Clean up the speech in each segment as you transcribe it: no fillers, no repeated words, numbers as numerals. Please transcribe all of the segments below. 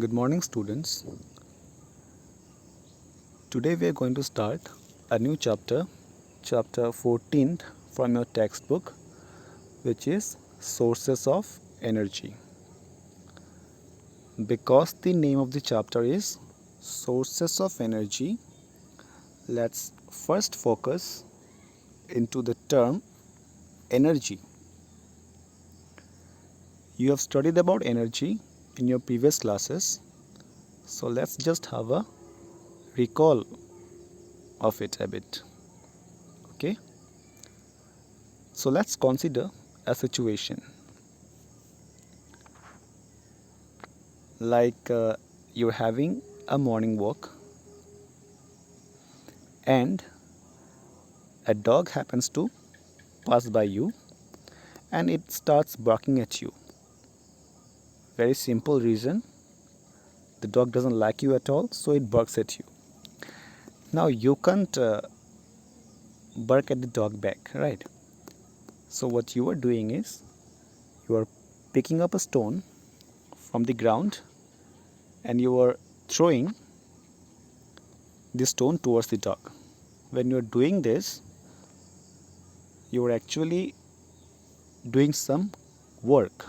Good morning, students. Today we are going to start a new chapter, chapter 14 from your textbook, which is Sources of Energy. Because the name of the chapter is Sources of Energy, let's first focus into the term energy. You have studied about energy in your previous classes, so let's just have a recall of it a bit. Okay? So let's consider a situation like you're having a morning walk and a dog happens to pass by you and it starts barking at you. Very simple reason, the dog doesn't like you at all, so it barks at you. Now you can't bark at the dog back, right? So what you are doing is you are picking up a stone from the ground and you are throwing the stone towards the dog. When you are doing this, you are actually doing some work.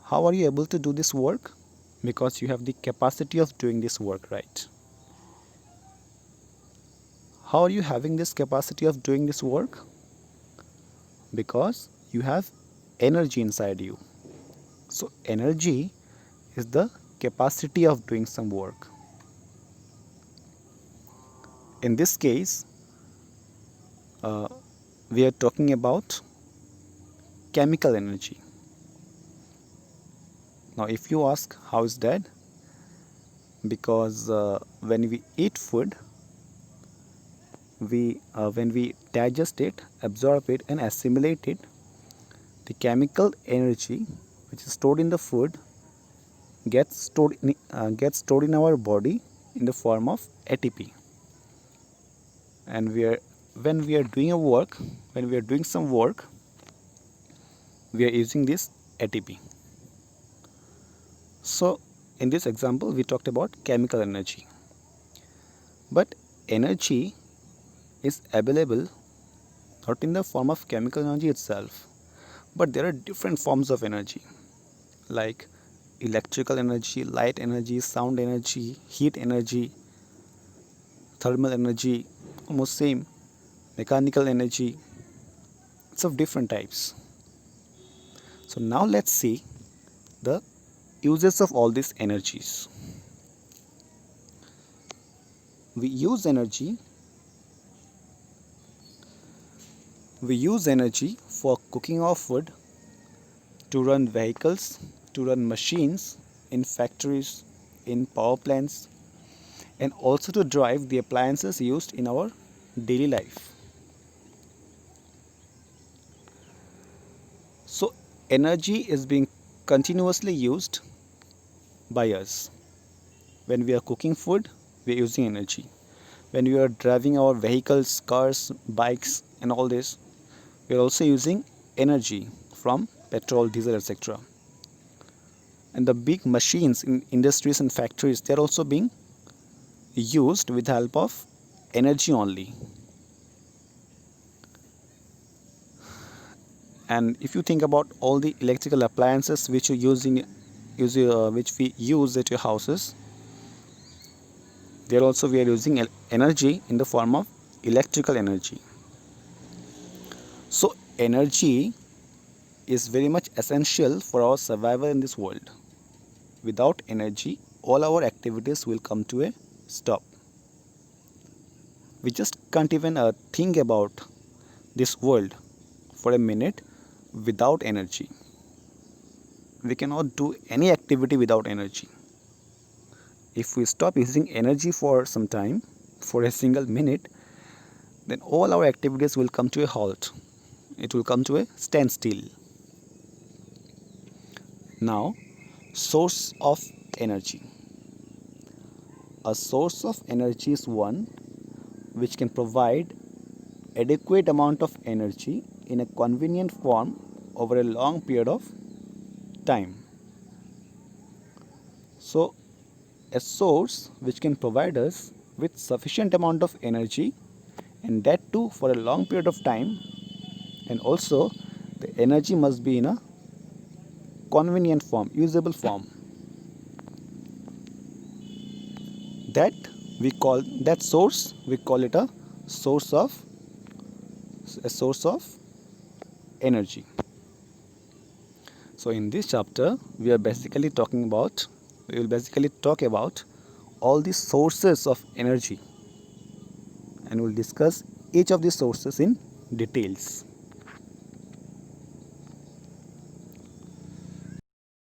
How are you able to do this work? Because you have the capacity of doing this work, right? How are you having this capacity of doing this work? Because you have energy inside you. So energy is the capacity of doing some work. In this case, uh, we are talking about chemical energy. Now if you ask how is that? Because when we eat food, when we digest it, absorb it and assimilate it, the chemical energy which is stored in the food gets stored in our body in the form of ATP. And when we are doing a work, when we are doing some work, we are using this ATP. So in this example we talked about chemical energy. But energy is available not in the form of chemical energy itself, but there are different forms of energy like electrical energy, light energy, sound energy, heat energy, thermal energy, almost same, mechanical energy. It's of different types. So now let's see the uses of all these energies. We use energy for cooking our food, to run vehicles, to run machines in factories, in power plants, and also to drive the appliances used in our daily life. So energy is being continuously used by us. When we are cooking food, we are using energy. When we are driving our vehicles, cars, bikes and all this, we are also using energy from petrol, diesel, etc. And the big machines in industries and factories, they are also being used with the help of energy only. And if you think about all the electrical appliances which you use which we use at your houses, there also we are using energy in the form of electrical energy. So energy is very much essential for our survival in this world. Without energy, all our activities will come to a stop. We just can't even think about this world for a minute without energy. We cannot do any activity without energy. If we stop using energy for some time, for a single minute, then all our activities will come to a halt. It will come to a standstill. Now, source of energy. A source of energy is one which can provide adequate amount of energy in a convenient form over a long period of time. So a source which can provide us with sufficient amount of energy, and that too for a long period of time, and also the energy must be in a convenient form, usable form. That we call that source, we call it a source of energy. So in this chapter we will basically talk about all the sources of energy, and we'll discuss each of these sources in details.